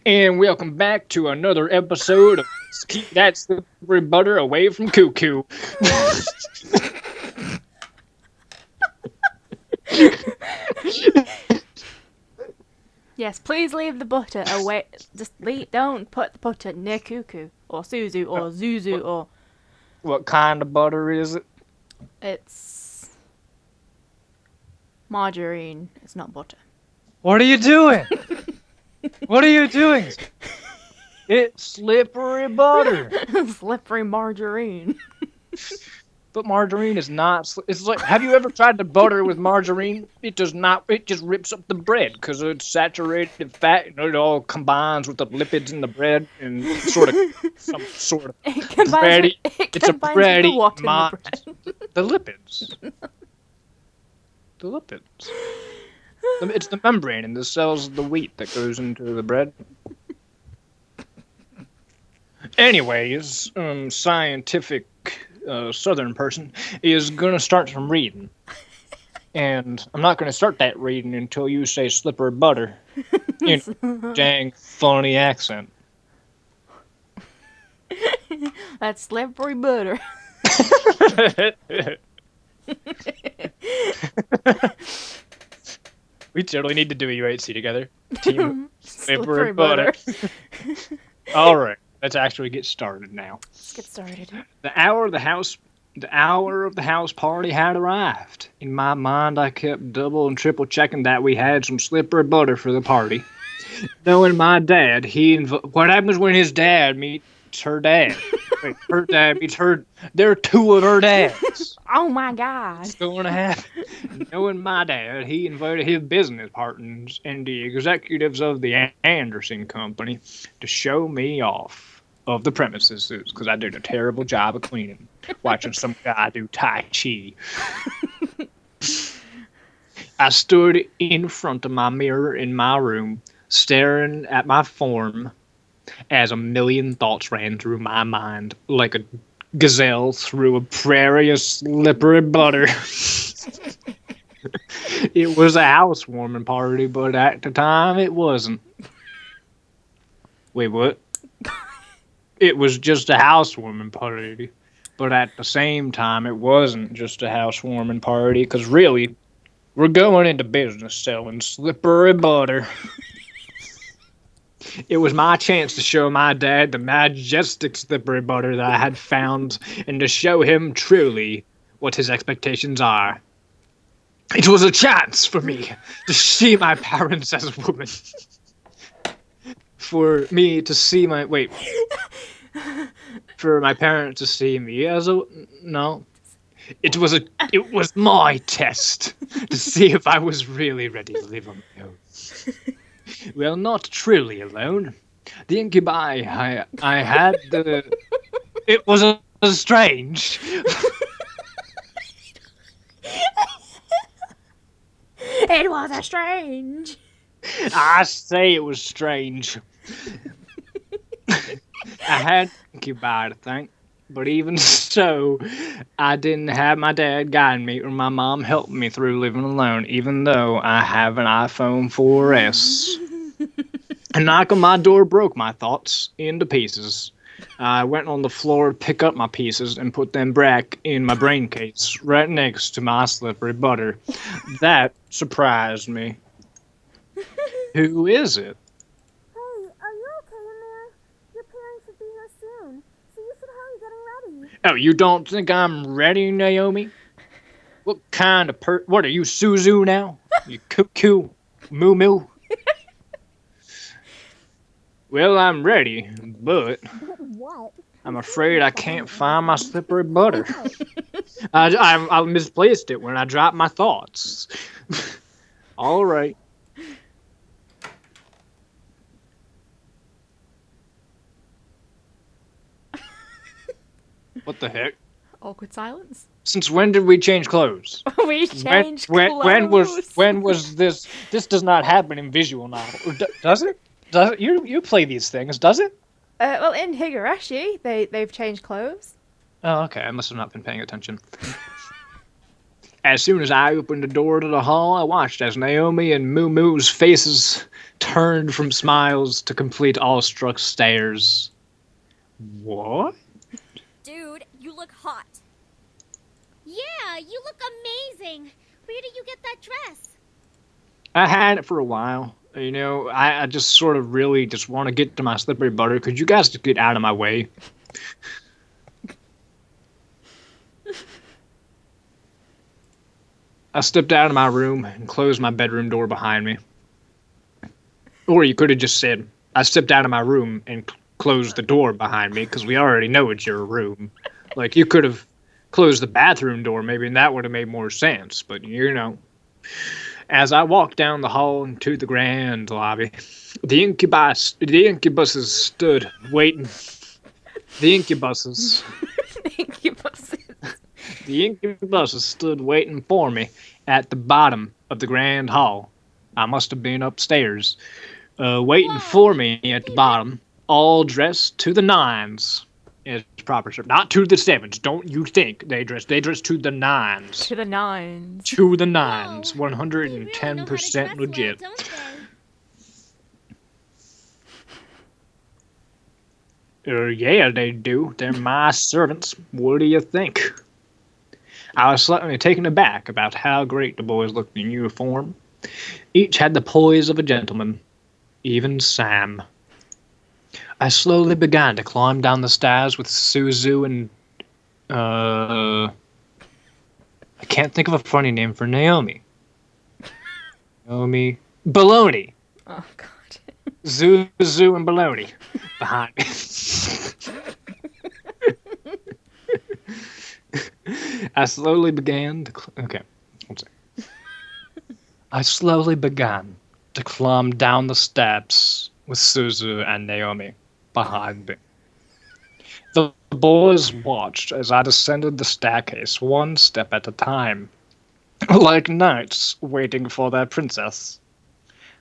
And welcome back to another episode of Keep That Slippery Butter Away from Cuckoo. Yes, please leave the butter away. Don't put the butter near Cuckoo or Suzu or Zuzu or What kind of butter is it? it's margarine. It's not butter. What are you doing? What are you doing? It's slippery butter. Slippery margarine. But margarine is not. It's like, have you ever tried to butter with margarine? It does not. It just rips up the bread because it's saturated fat and it all combines with the lipids in the bread and sort of some sort of It combines bready. it It's a combines with the bready what in the bread. The lipids. The lipids. It's the membrane in the cells of the wheat that goes into the bread. Anyways, scientific Southern person is gonna start some reading, and I'm not gonna start that reading until you say slippery butter in a dang funny accent. That's slippery butter. We totally need to do a UHC together. Team Slippery butter. All right, let's actually get started now. Let's get started. The hour of the house party had arrived. In my mind, I kept double and triple checking that we had some slippery butter for the party. Knowing my dad, what happens when his dad meets her dad? Wait, her dad meets her. There are two of her dads. Oh my god. What's going to happen? Knowing my dad, he invited his business partners and the executives of the Anderson company to show me off of the premises because I did a terrible job of cleaning, watching some guy do Tai Chi. I stood in front of my mirror in my room, staring at my form as a million thoughts ran through my mind like a gazelle through a prairie of slippery butter. It was a housewarming party, but at the time it wasn't. Wait, what? It was just a housewarming party, but at the same time it wasn't just a housewarming party, because really, we're going into business selling slippery butter. It was my chance to show my dad the majestic slippery butter that I had found and to show him truly what his expectations are. It was a chance for me to see my parents as women. For me to see my... Wait. For my parents to see me as a... No. It was my test to see if I was really ready to live on my own. Well, not truly alone. The incubi I had the... It was strange. It was a strange. I say it was strange. I had incubi to thank, but even so, I didn't have my dad guiding me or my mom helping me through living alone, even though I have an iPhone 4S. A knock on my door broke my thoughts into pieces. I went on the floor to pick up my pieces and put them back in my brain case, right next to my slippery butter. That surprised me. Who is it? Hey, are you okay in there? Your parents should be here soon, so you should hurry getting ready. Oh, you don't think I'm ready, Naomi? What kind of what are you, Suzu now? You cuckoo, moo? Well, I'm ready, but What? I'm afraid I can't find my slippery butter. I misplaced it when I dropped my thoughts. All right. What the heck? Awkward silence. Since when did we change clothes? We changed clothes. When was this? This does not happen in visual novel. Or does it? Does it? You play these things, does it? Well, in Higurashi, they've changed clothes. Oh, okay. I must have not been paying attention. As soon as I opened the door to the hall, I watched as Naomi and Moo Moo's faces turned from smiles to complete awestruck stares. What? Dude, you look hot. Yeah, you look amazing. Where did you get that dress? I had it for a while. You know, I just sort of really just want to get to my slippery butter. Could you guys just get out of my way? I stepped out of my room and closed my bedroom door behind me. Or you could have just said, I stepped out of my room and closed the door behind me, because we already know it's your room. Like, you could have closed the bathroom door, maybe, and that would have made more sense. But, you know. As I walked down the hall into the grand lobby, the incubuses stood waiting. The incubuses. The incubuses stood waiting for me at the bottom of the grand hall. I must have been upstairs, waiting for me at the bottom, all dressed to the nines. It's proper, sir. Not to the sevens. Don't you think they dress? They dress to the nines. To the nines. To the nines. Whoa, 110% legit. well, don't they? Yeah, they do. They're my servants. What do you think? I was slightly taken aback about how great the boys looked in uniform. Each had the poise of a gentleman. Even Sam. I slowly began to climb down the stairs with Suzu and, I can't think of a funny name for Naomi. Naomi. Baloney. Oh, God. Zuzu and Baloney behind me. I slowly began to... Okay, one second. I slowly began to climb down the steps with Suzu and Naomi behind me. The boys watched as I descended the staircase one step at a time, like knights waiting for their princess.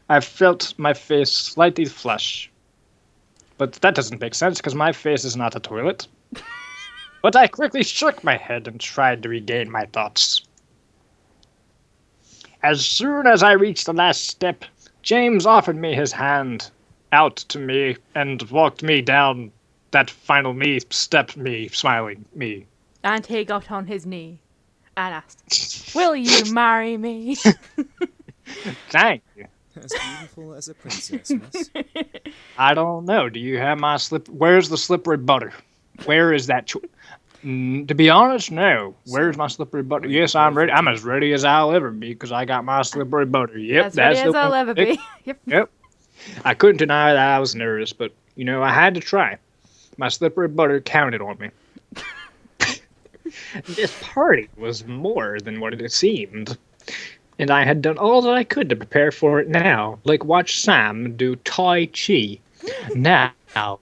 I felt my face slightly flush, but that doesn't make sense because my face is not a toilet. But I quickly shook my head and tried to regain my thoughts. As soon as I reached the last step, James offered me his hand out to me and walked me down that final step, smiling me. And he got on his knee and asked, "Will you marry me?" Thank you. As beautiful as a princess, miss. I don't know. Do you have my Where's the slippery butter? Where is that? To be honest, no. Where's my slippery butter? Yes, I'm ready. I'm as ready as I'll ever be because I got my slippery butter. Yep, As ready as I'll ever be. Yep. I couldn't deny that I was nervous, but, you know, I had to try. My slippery butter counted on me. This party was more than what it seemed. And I had done all that I could to prepare for it now, like watch Sam do Tai Chi. Now,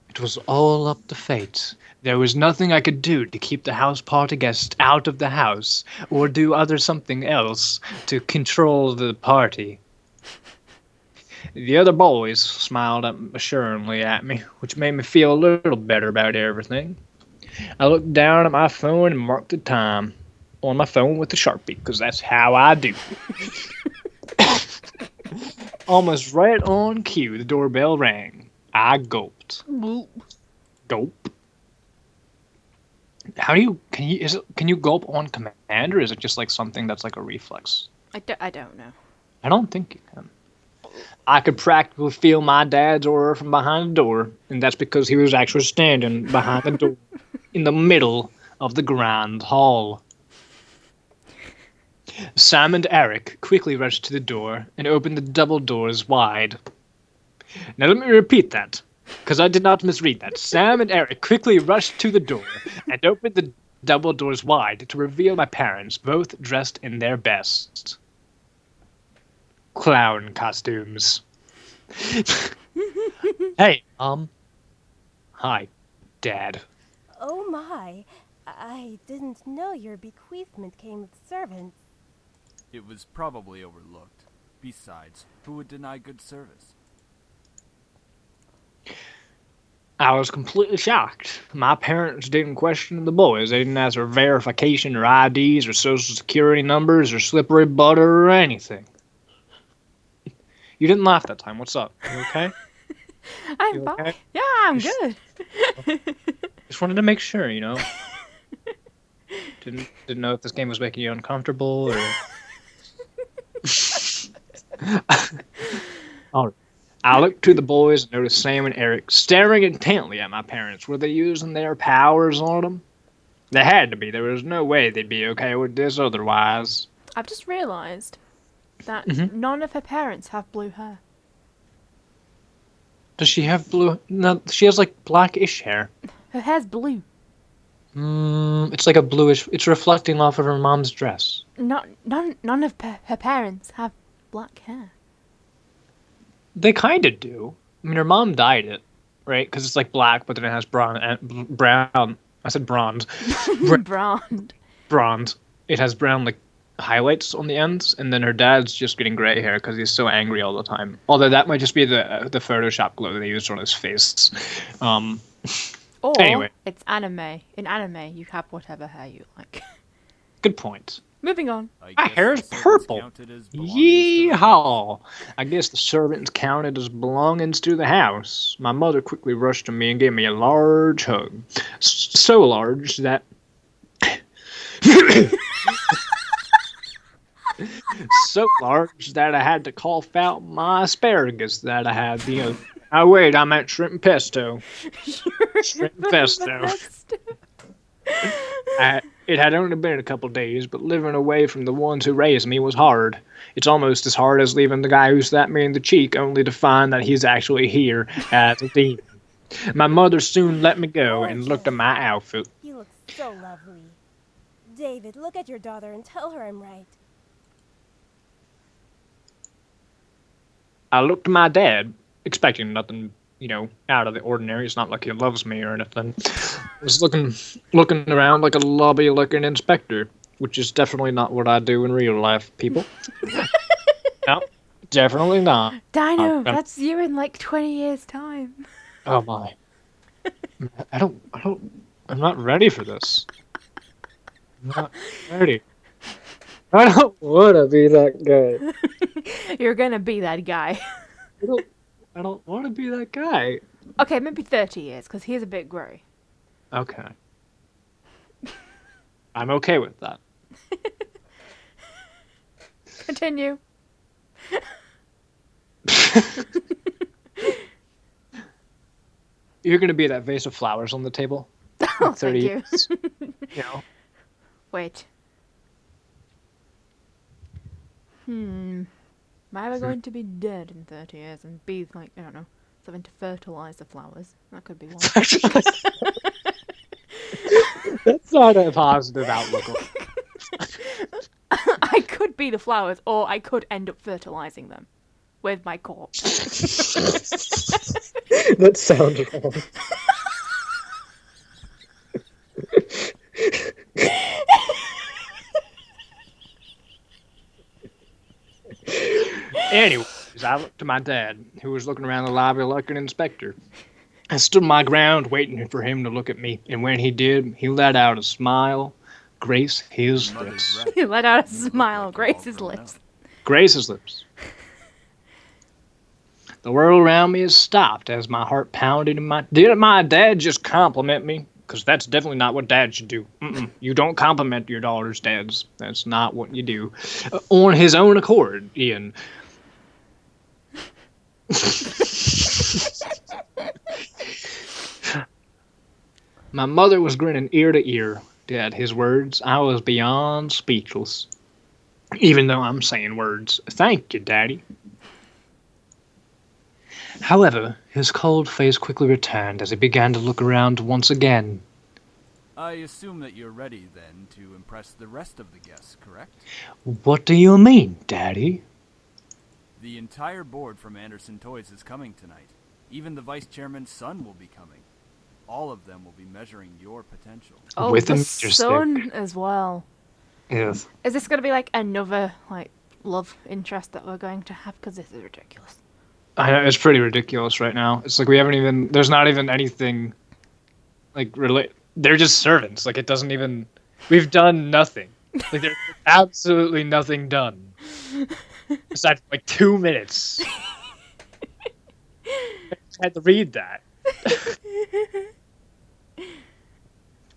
it was all up to fate. There was nothing I could do to keep the house party guests out of the house, or do something else to control the party. The other boys smiled assuringly at me, which made me feel a little better about everything. I looked down at my phone and marked the time on my phone with a Sharpie, because that's how I do. Almost right on cue, the doorbell rang. I gulped. Gulp. Can you gulp on command, or is it just like something that's like a reflex? I don't know. I don't think you can. I could practically feel my dad's order from behind the door, and that's because he was actually standing behind the door in the middle of the grand hall. Sam and Eric quickly rushed to the door and opened the double doors wide. Now let me repeat that, because I did not misread that. Sam and Eric quickly rushed to the door and opened the double doors wide to reveal my parents, both dressed in their best. Clown costumes. Hey, Hi, Dad. Oh my, I didn't know your bequeathment came with servants. It was probably overlooked. Besides, who would deny good service? I was completely shocked. My parents didn't question the boys. They didn't ask for verification or IDs or social security numbers or slippery butter or anything. You didn't laugh that time. What's up? You okay? I'm You fine. okay? Yeah, I'm good. Just wanted to make sure, you know. Didn't know if this game was making you uncomfortable or. All right. I looked to the boys and noticed Sam and Eric staring intently at my parents. Were they using their powers on them? They had to be. There was no way they'd be okay with this otherwise. I've just realised that Mhm. none of her parents have blue hair. Does she have blue? No, she has like blackish hair. Her hair's blue. It's like a bluish. It's reflecting off of her mom's dress. None of her parents have black hair. They kind of do. I mean, her mom dyed it, right? Because it's like black, but then it has brown. I said bronze. Brown. Bronze. It has brown like highlights on the ends, and then her dad's just getting gray hair because he's so angry all the time. Although that might just be the Photoshop glow that they used on his face. Or Anyway. it's anime. In anime, you have whatever hair you like. Good point. Moving on. I My guess hair's the servants purple. counted as belongings to the house. Yeehaw! I guess the servants counted as belongings to the house. My mother quickly rushed to me and gave me a large hug. So large that. So large that I had to cough out my asparagus that I had. Oh, wait, I meant shrimp and pesto. Shrimp and pesto. It had only been a couple days, but living away from the ones who raised me was hard. It's almost as hard as leaving the guy who slapped me in the cheek, only to find that he's actually here as a demon. My mother soon let me go and looked at my outfit. You look so lovely. David, look at your daughter and tell her I'm right. I looked at my dad, expecting nothing, out of the ordinary. It's not like he loves me or anything. I was looking around like a lobby-looking inspector, which is definitely not what I do in real life, people. No, definitely not. Dino, that's you in like 20 years' time. Oh my. I'm not ready for this. I'm not ready. I don't want to be that guy. You're gonna be that guy. I don't want to be that guy. Okay, maybe 30 years, because he's a bit grey. Okay. I'm okay with that. Continue. You're gonna be that vase of flowers on the table. Oh, 30 thank you. years. Wait. Am I ever going to be dead in 30 years and be like, I don't know, something to fertilize the flowers? That could be one. That's not a positive outlook. I could be the flowers, or I could end up fertilizing them with my corpse. That sounds wrong. Anyways, I looked to my dad, who was looking around the lobby like an inspector. I stood my ground, waiting for him to look at me, and when he did, he let out a smile, grace his Mother's lips. right. He let out a You look smile, like grace you're his all grown lips. up. Grace his lips. The world around me has stopped as my heart pounded in my... Didn't my dad just compliment me? Because that's definitely not what dads should do. You don't compliment your daughter's dads. That's not what you do. On his own accord, Ian. My mother was grinning ear to ear at his words. I was beyond speechless. Even though I'm saying words. Thank you, Daddy. However, his cold face quickly returned as he began to look around once again. I assume that you're ready, then, to impress the rest of the guests, correct? What do you mean, Daddy? The entire board from Anderson Toys is coming tonight. Even the vice chairman's son will be coming. All of them will be measuring your potential. Oh, With the a meter son stick. as well. Yes. Is this going to be like another like love interest that we're going to have? Because this is ridiculous. I know, it's pretty ridiculous right now. It's like we haven't even... There's not even anything... Like, they're just servants. Like, it doesn't even... We've done nothing. Like, there's absolutely nothing done. Aside from like 2 minutes. I had to read that.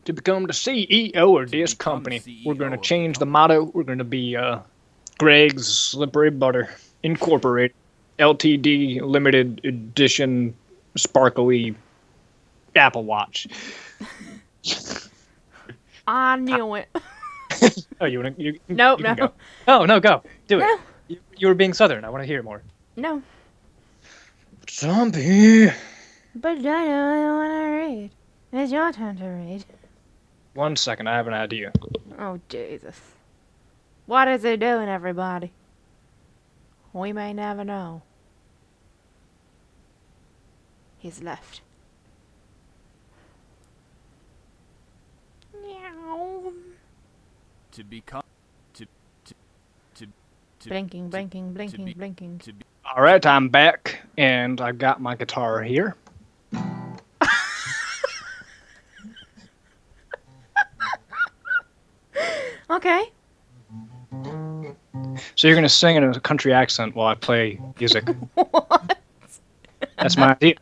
To become the CEO of this become the company, CEO we're going to of the change the company. motto. We're going to be Greg's Slippery Butter Incorporated, Ltd. Limited Edition Sparkly Apple Watch. I knew it. Oh, you want to? You Nope, can no. go. No, go. Do it. No. You were being Southern. I want to hear more. No. Zombie. But I don't want to read. It's your turn to read. 1 second, I have an idea. Oh, Jesus. What is he doing, everybody? We may never know. He's left. Meow. To become. To. Blinking, blinking, to blinking, be- blinking. To be. All right, I'm back, and I got my guitar here. Okay. So you're gonna sing in a country accent while I play music. What? That's my idea.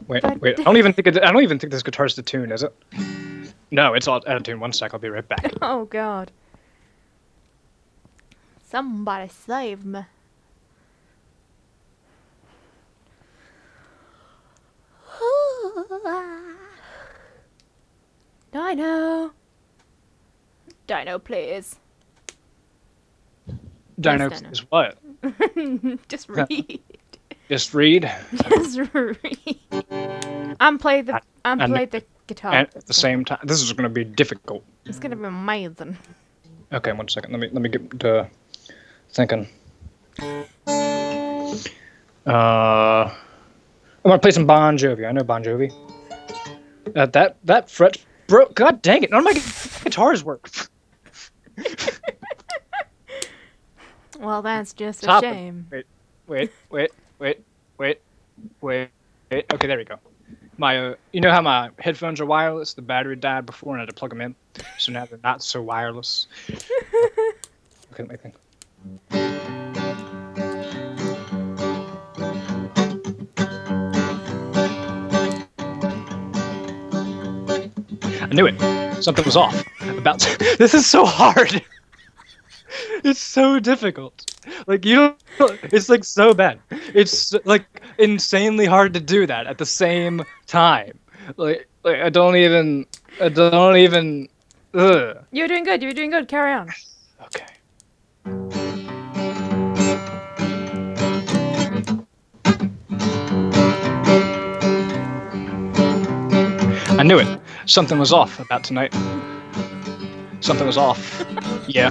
Wait. I don't even think this guitar's the tune, is it? No, it's all out of tune. 1 sec, I'll be right back. Oh, God. Somebody save me. Dino. Dino, please. Dino Dino. is what? Just read. Just read. Just read. I'm playing the guitar. And at the same time, this is gonna be difficult. It's gonna be amazing. Okay, 1 second. Let me get to thinking. I want to play some Bon Jovi. I know Bon Jovi. That fret, bro. God dang it! None of my guitars work. Well, that's just a Stop it. shame. Wait. Okay, there we go. My, you know how my headphones are wireless? The battery died before, and I had to plug them in. So now they're not so wireless. Okay, let me think. I knew it. Something was off. This is so hard. It's so difficult. Like you don't. It's like so bad. It's like insanely hard to do that at the same time. Like I don't even. Ugh. You were doing good. You were doing good. Carry on. Okay. I knew it. Something was off about tonight. Something was off. Yeah.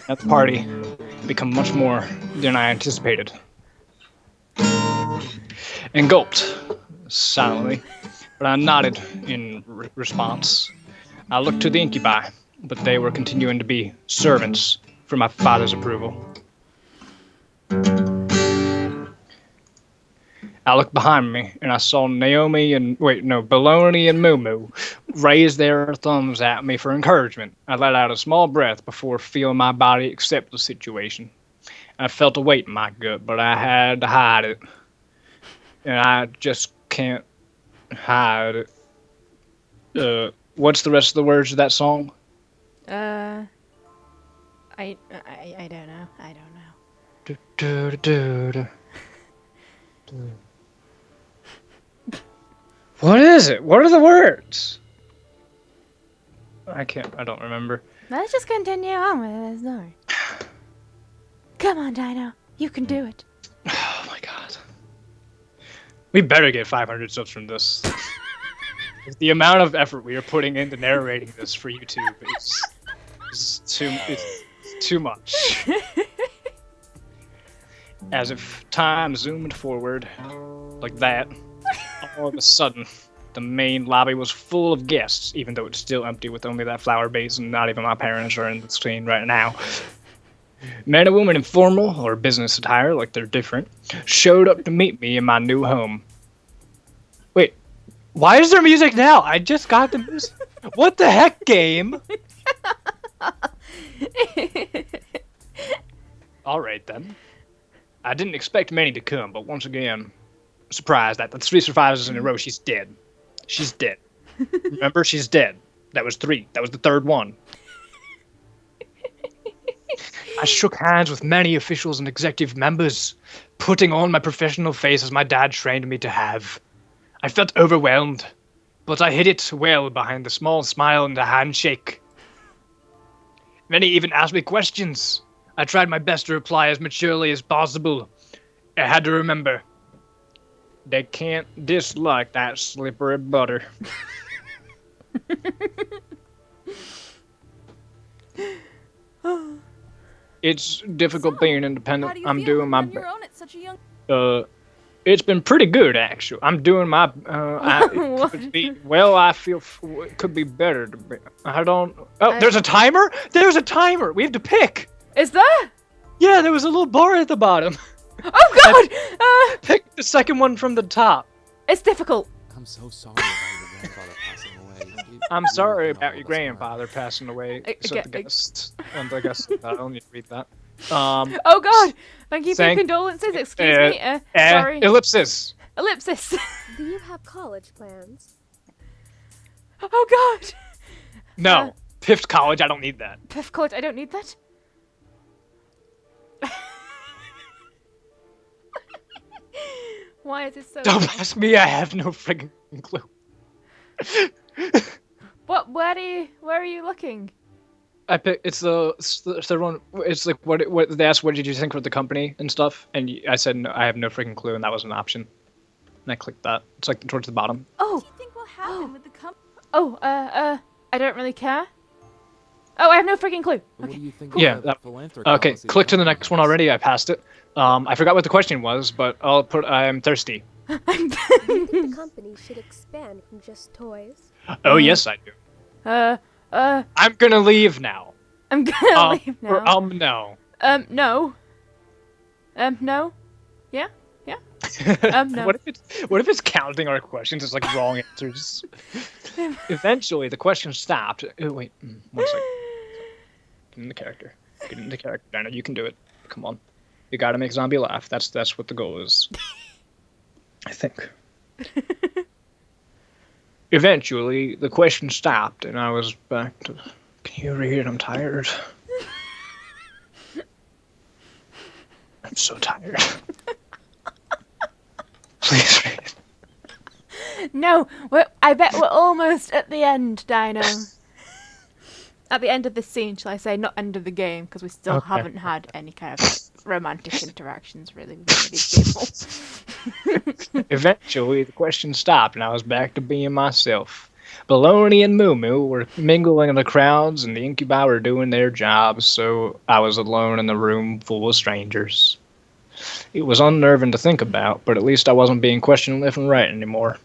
At the party, it become much more than I anticipated. And gulped, silently, but I nodded in response. I looked to the incubi, but they were continuing to be servants for my father's approval. I looked behind me, and I saw Baloney and Moo raise their thumbs at me for encouragement. I let out a small breath before feeling my body accept the situation. I felt a weight in my gut, but I had to hide it. And I just can't hide it. What's the rest of the words of that song? I don't know. I don't know. What is it? What are the words? I don't remember. Let's just continue on with the story. Come on, Dino. You can do it. Oh my god. We better get 500 subs from this. The amount of effort we are putting into narrating this for YouTube is too much. As if time zoomed forward, like that, all of a sudden, the main lobby was full of guests, even though it's still empty with only that flower base and not even my parents are in the screen right now. Men and women in formal or business attire, like they're different, showed up to meet me in my new home. Wait, why is there music now? I just got the music. What the heck, game? Alright then. I didn't expect many to come, but once again, surprised that the 3 survivors in a row, she's dead. She's dead. Remember, she's dead. That was 3. That was the 3rd one. I shook hands with many officials and executive members, putting on my professional face as my dad trained me to have. I felt overwhelmed, but I hid it well behind the small smile and the handshake. Many even asked me questions. I tried my best to reply as maturely as possible. I had to remember, they can't dislike that slippery butter. It's difficult being independent. I'm doing my best. It's been pretty good, actually. I'm doing my. I feel it could be better. I don't. Oh, there's a timer. There's a timer. We have to pick. Is there? Yeah, there was a little bar at the bottom. Oh God! Pick the second one from the top. It's difficult. I'm so sorry about your grandfather passing away. I'm sorry about your grandfather passing away. Said the Okay. guest. And I guess I don't need to read that. Oh God! Thank you for your Thank- condolences. Excuse me. Sorry. Ellipsis. Ellipsis. Do you have college plans? Oh God! No. Piffed college. I don't need that. Piff College. I don't need that. Why is it so? Don't ask me. I have no friggin' clue. What? Where are you looking? I pick. It's the third one. It's like what they asked. What did you think of the company and stuff? And I said no, I have no freaking clue, and that was an option. And I clicked that. It's like towards the bottom. Oh. What do you think will happen with the company? Oh. I don't really care. Oh, I have no freaking clue. What Okay. do you think Yeah, of that- philanthropy Okay, policy click to the that next one already. I passed it. I forgot what the question was, but I'll put. I'm thirsty. Do you think the company should expand from just toys? Oh yes, I do. I'm gonna leave now. I'm gonna leave Or, now. no. No. No. Yeah. No. What if it's counting our questions as like wrong answers? Eventually, the question stopped. Oh wait, 1 second. Get in the character. Get in the character. Dino, you can do it. Come on. You gotta make zombie laugh. That's what the goal is. I think. Eventually, the question stopped, and I was back to. Can you read? I'm tired. I'm so tired. Please read. No. I bet we're almost at the end, Dino. At the end of this scene, shall I say? Not end of the game, because we still Okay. haven't had any kind of romantic interactions really with any of these people. Eventually, the question stopped, and I was back to being myself. Baloney and Moo Moo were mingling in the crowds, and the incubi were doing their jobs, so I was alone in the room full of strangers. It was unnerving to think about, but at least I wasn't being questioned left and right anymore.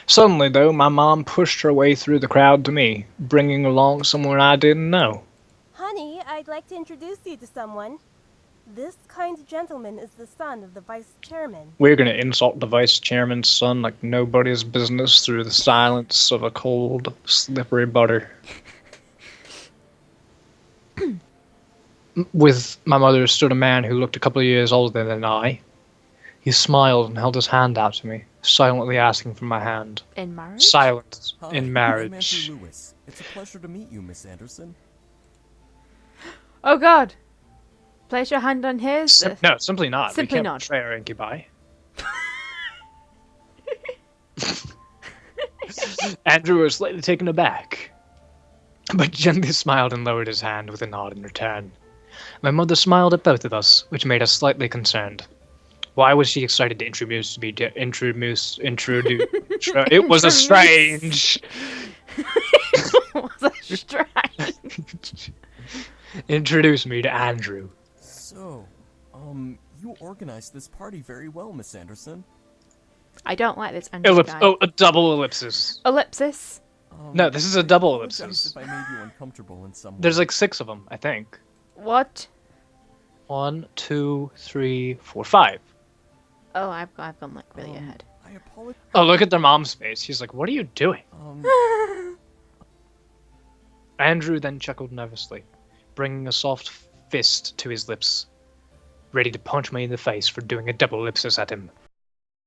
Suddenly, though, my mom pushed her way through the crowd to me, bringing along someone I didn't know. Honey, I'd like to introduce you to someone. This kind gentleman is the son of the vice chairman. We're gonna insult the vice chairman's son like nobody's business through the silence of a cold, slippery butter. With my mother stood a man who looked a couple of years older than I. He smiled and held his hand out to me, silently asking for my hand. In marriage? Silence Hi, in I'm marriage. Andrew Lewis. It's a pleasure to meet you, Miss Anderson. Oh God. Place your hand on his. No, simply not. Simply we can't not. betray our incubi. Andrew was slightly taken aback, but gently smiled and lowered his hand with a nod in return. My mother smiled at both of us, which made us slightly concerned. Why was she excited to introduce me to introduce? It was a strange. Was a strange. Introduce me to Andrew. So, you organized this party very well, Miss Anderson. I don't like this Andrew Ellipse. guy. Oh, a double ellipsis. Ellipsis. No, this is a double I apologize ellipsis. if I made you uncomfortable in some way. There's like 6 of them, I think. What? 1, 2, 3, 4, 5. Oh, I've gone like really ahead. I I apologize. Oh, look at their mom's face. She's like, what are you doing? Andrew then chuckled nervously, bringing a soft fist to his lips, ready to punch me in the face for doing a double ellipsis at him.